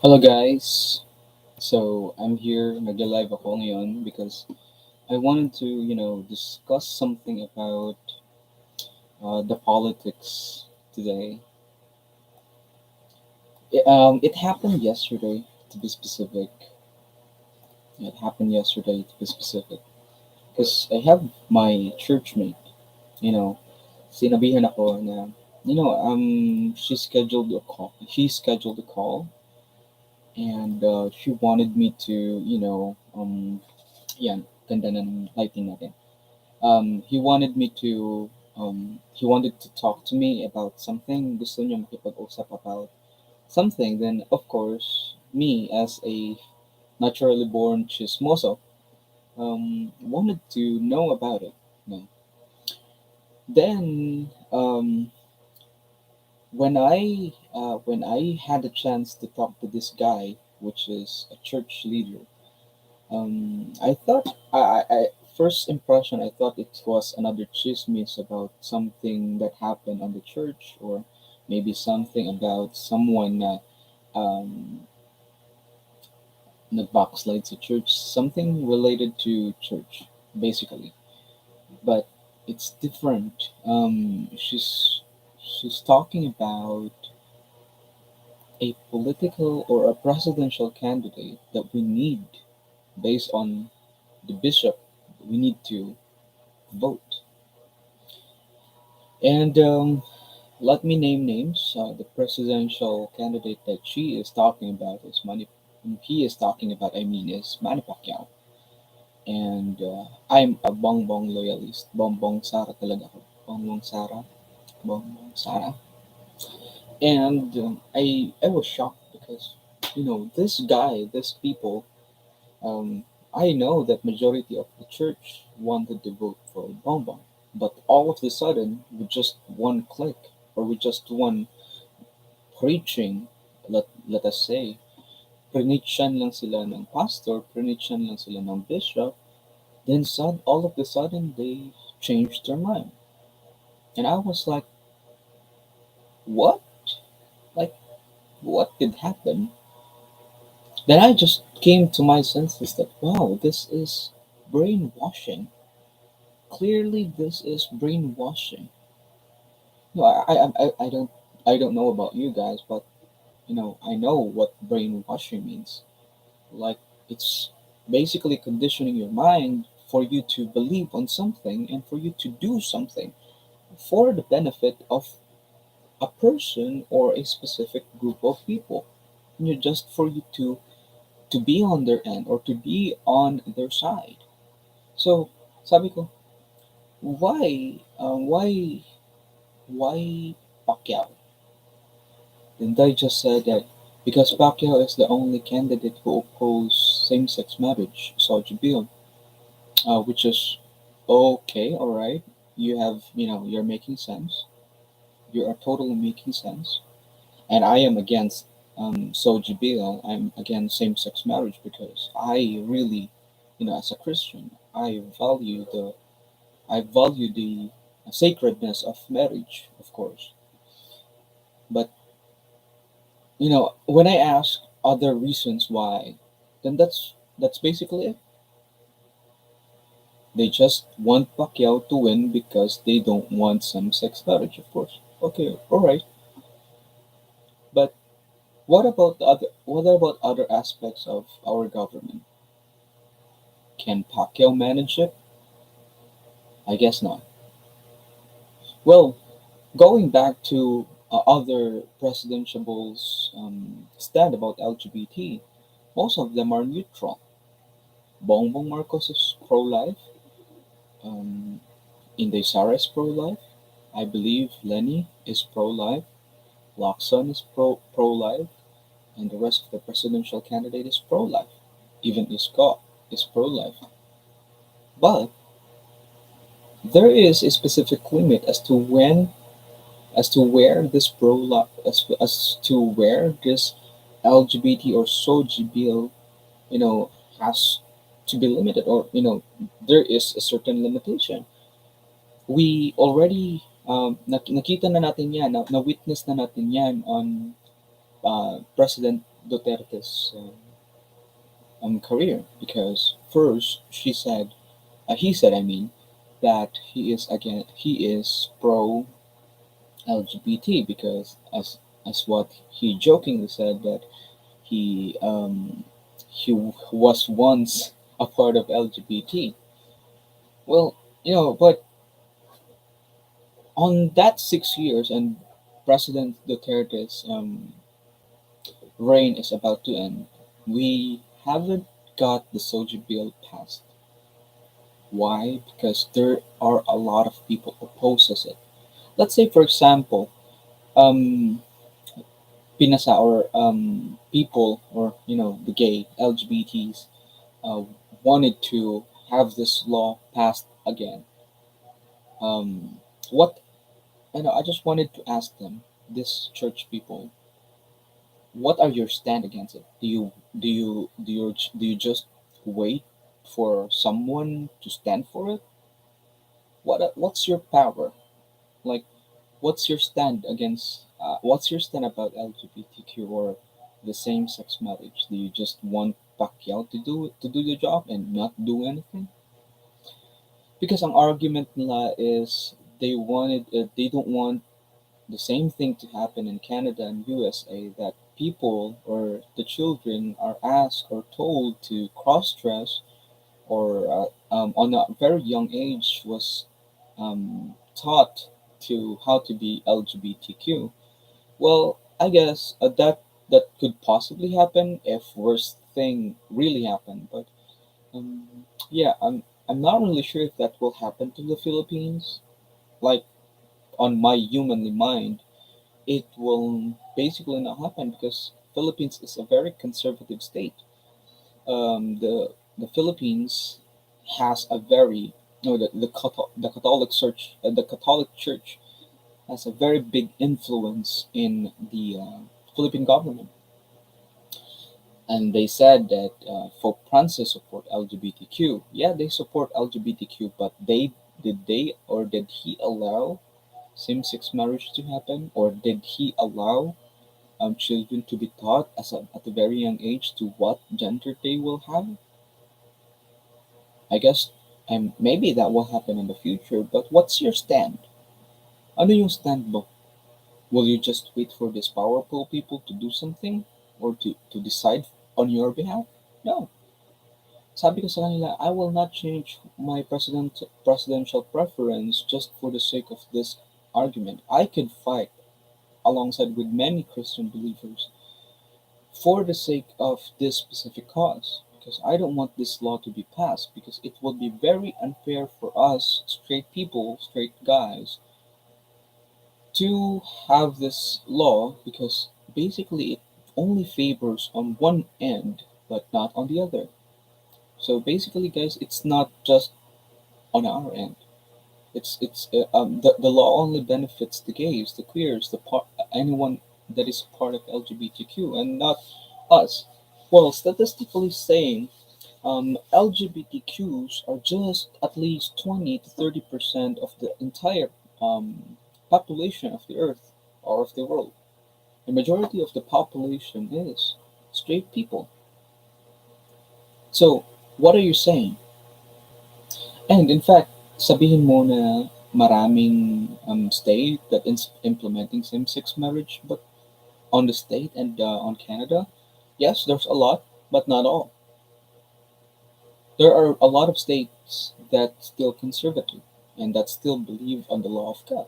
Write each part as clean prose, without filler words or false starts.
Hello guys. So I'm here, nag-live ako ngayon because I wanted to, discuss something about the politics today. It happened yesterday, to be specific. It happened yesterday, to be specific. Because I have my church mate, you know, sinabihan ako na, she scheduled a call, and she wanted me to, yan, ganda ng lighting natin. He wanted me to he wanted to talk to me about something. Gusto niya makipag-usap about something. Then of course, me as a naturally born chismoso, wanted to know about it. No. Then when I had a chance to talk to this guy, which is a church leader, I thought I first impression I thought it was another chismis about something that happened on the church, or maybe something about someone that backslides a church, something related to church, basically. But it's different. She's talking about a political or a presidential candidate that we need based on the bishop. We need to vote. And let me name names. The presidential candidate that she is talking about is He is talking about, I mean, is Manny Pacquiao. And I'm a Bongbong loyalist. Bongbong Sara talaga ako. Bongbong Sara. Bongbong Sara. And I was shocked because, this guy, these people, I know that majority of the church wanted to vote for Bongbong. But all of a sudden, with just one click, or with just one preaching, let us say, prenichan lang sila ng pastor, prenichan lang sila ng bishop, then all of a sudden they changed their mind. And I was like, what? Like, what did happen? Then I just came to my senses that, wow, this is brainwashing. Clearly, this is brainwashing. No, I don't know about you guys, but I know what brainwashing means. Like, it's basically conditioning your mind for you to believe on something and for you to do something for the benefit of a person or a specific group of people. Just for you to be on their end or to be on their side. So, sabi ko, why Pacquiao? Then they just said that because Pacquiao is the only candidate who opposed same-sex marriage, Saudi bill, which is okay, all right. You're making sense. You are totally making sense. And I am against Saudi bill. I'm against same-sex marriage because I really, as a Christian, I value the sacredness of marriage, of course. But when I ask other reasons why, then that's basically it. They just want Pacquiao to win because they don't want some sex marriage, of course. Okay, all right. But what about other aspects of our government? Can Pacquiao manage it? I guess not. Well, going back to other presidential's stand about LGBT, most of them are neutral. Bongbong Marcos is pro-life. Um, Inday Sara is pro-life. I believe Lenny is pro-life. Lacson is pro-life, and the rest of the presidential candidate is pro-life. Even Isko is pro-life. But there is a specific limit as to where this pro-life, as to where this LGBT or SOGI bill, has to be limited, or there is a certain limitation. We already nakita na natin yan, na witness na natin yan on President Duterte's career because first he said, I mean, that he is pro LGBT because as what he jokingly said that he was once a part of LGBT. Well, but on that 6 years and President Duterte's reign is about to end, we haven't got the Soji bill passed. Why? Because there are a lot of people opposes it. Let's say, for example, um, Pinasa or people or the gay LGBTs uh, wanted to have this law passed again. What I just wanted to ask them, this church people, what are your stand against it? Do you just wait for someone to stand for it? What's your power? Like, what's your stand against? What's your stand about LGBTQ or the same-sex marriage? Do you just want Pacquiao to do the job and not do anything? Because ang argument nila is they don't want the same thing to happen in Canada and USA, that people or the children are asked or told to cross-dress or on a very young age was taught to how to be LGBTQ. Well, I guess that could possibly happen if worst thing really happened, but yeah, I'm not really sure if that will happen to the Philippines. Like, on my humanly mind, it will basically not happen because Philippines is a very conservative state. The Philippines has a very no the Catholic Church has a very big influence in the Philippine government, and they said that Pope Francis support LGBTQ. Yeah, they support LGBTQ, but did he allow same-sex marriage to happen, or did he allow children to be taught at a very young age to what gender they will have? I guess maybe that will happen in the future, but what's your stand? Ano yung stand mo? Will you just wait for these powerful people to do something or to decide on your behalf? No. Sabi ko sa kanila, I will not change my presidential preference just for the sake of this argument. I could fight alongside with many Christian believers for the sake of this specific cause. Because I don't want this law to be passed because it will be very unfair for us straight people, straight guys, to have this law because basically it only favors on one end but not on the other. So basically, guys, it's not just on our end. The law only benefits the gays, the queers, anyone that is part of LGBTQ, and not us. Well, statistically saying, LGBTQs are just at least 20 to 30% of the entire population of the Earth or of the world. The majority of the population is straight people. So, what are you saying? And in fact, sabihin mo na maraming state that is implementing same-sex marriage, but on the state and on Canada, yes, there's a lot, but not all. There are a lot of states that still conservative and that still believe on the law of God.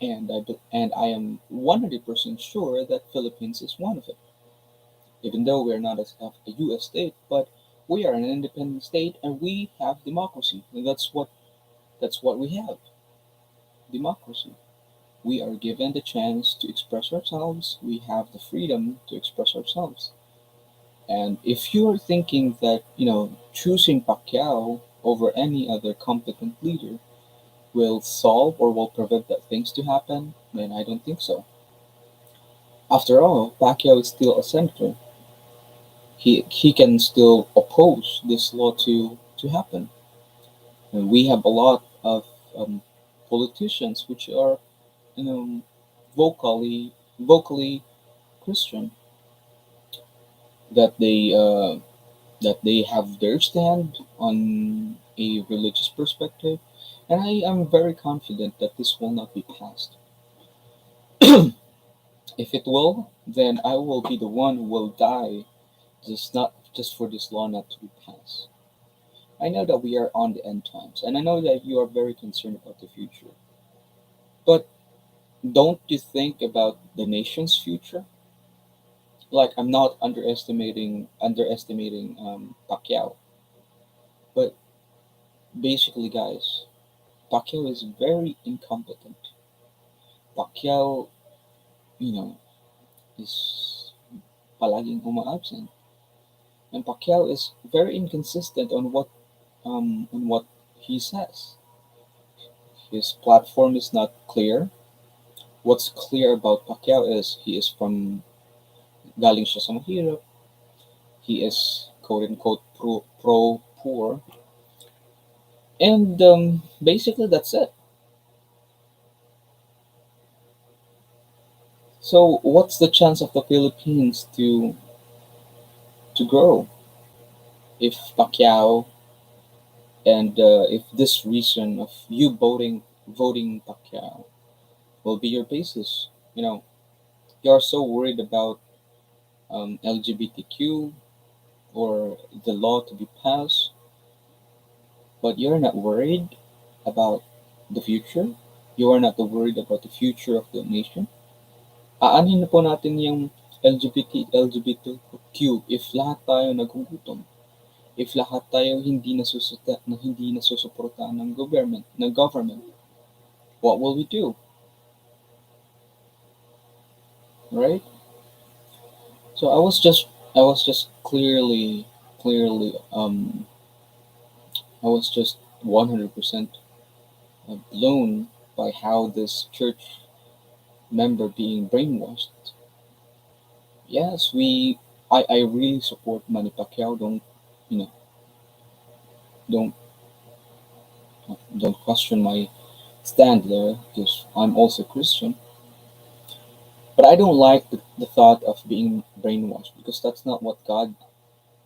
And I am 100% sure that Philippines is one of it. Even though we are not a U.S. state, but we are an independent state and we have democracy. And that's what we have, democracy. We are given the chance to express ourselves. We have the freedom to express ourselves. And if you are thinking that choosing Pacquiao over any other competent leader will solve or will prevent that things to happen, then I don't think so. After all, Pacquiao is still a senator. He can still oppose this law to happen. And we have a lot of politicians which are you know vocally Christian. that they have their stand on a religious perspective, and I am very confident that this will not be passed. If it will, then I will be the one who will die, just not just for this law not to be passed. I know that we are on the end times, and I know that you are very concerned about the future. But don't you think about the nation's future? Like, I'm not underestimating Pacquiao, but basically, guys, Pacquiao is very incompetent. Pacquiao, you know, is palaging uma-absent, and Pacquiao is very inconsistent on what he says. His platform is not clear. What's clear about Pacquiao is he is from galing siya sa mahirap. He is quote unquote pro poor, and basically that's it. So what's the chance of the Philippines to grow if Pacquiao and if this reason of you voting Pacquiao will be your basis? You are so worried about LGBTQ or the law to be passed, but you're not worried about the future. You are not worried about the future of the nation. Aanhin na po natin yung LGBTQ if lahat tayo nagugutom. If lahat tayo hindi nasusuportahan ng government, what will we do? Right? So I was just clearly I was just 100% blown by how this church member being brainwashed. Yes, I really support Manny Pacquiao. You know don't don't question my stand there because I'm also Christian. But I don't like the thought of being brainwashed because that's not what God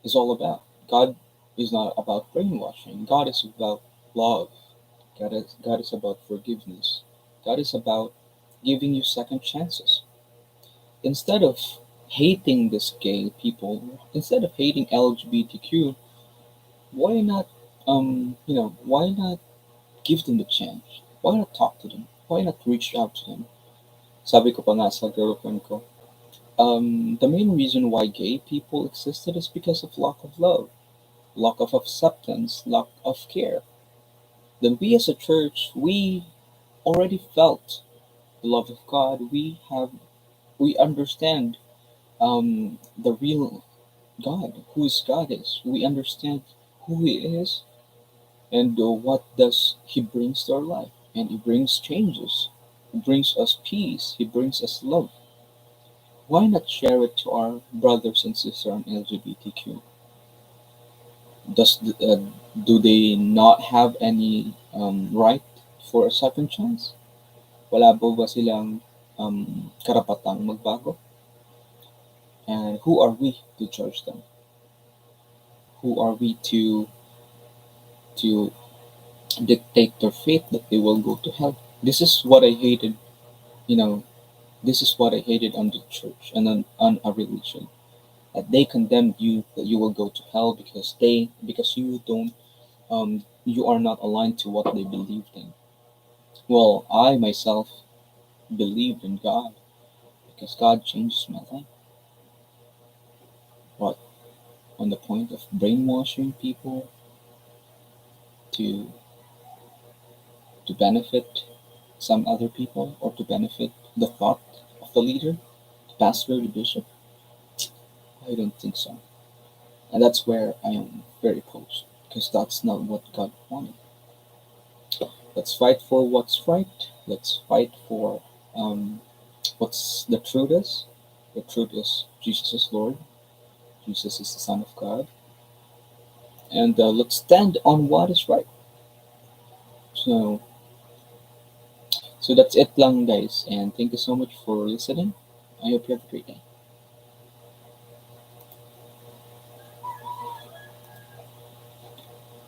is all about. God is not about brainwashing. God is about love. God is about forgiveness. God is about giving you second chances. Instead of hating this gay people, instead of hating LGBTQ, why not give them the chance? Why not talk to them? Why not reach out to them? Sabi ko pa nga sa girlfriend ko, the main reason why gay people existed is because of lack of love, lack of acceptance, lack of care. Then we as a church, we already felt the love of God. We understand the real God, who His God is. We understand who He is and what does He brings to our life. And He brings changes. He brings us peace. He brings us love. Why not share it to our brothers and sisters on LGBTQ? Do they not have any right for a second chance? Wala po ba silang karapatang magbago? And who are we to judge them? Who are we to dictate their fate that they will go to hell? This is what I hated. You know, this is what I hated on the church and on a religion. That they condemned you that you will go to hell because you are not aligned to what they believed in. Well, I myself believed in God because God changes my life. What, on the point of brainwashing people to to benefit some other people or to benefit the thought of the leader, the pastor, the bishop? I don't think so. And that's where I am very opposed because that's not what God wanted. Let's fight for what's right. Let's fight for what's the truth is. The truth is Jesus is Lord. Jesus is the Son of God. And let's stand on what is right. So, so that's it lang, guys. And thank you so much for listening. I hope you have a great day.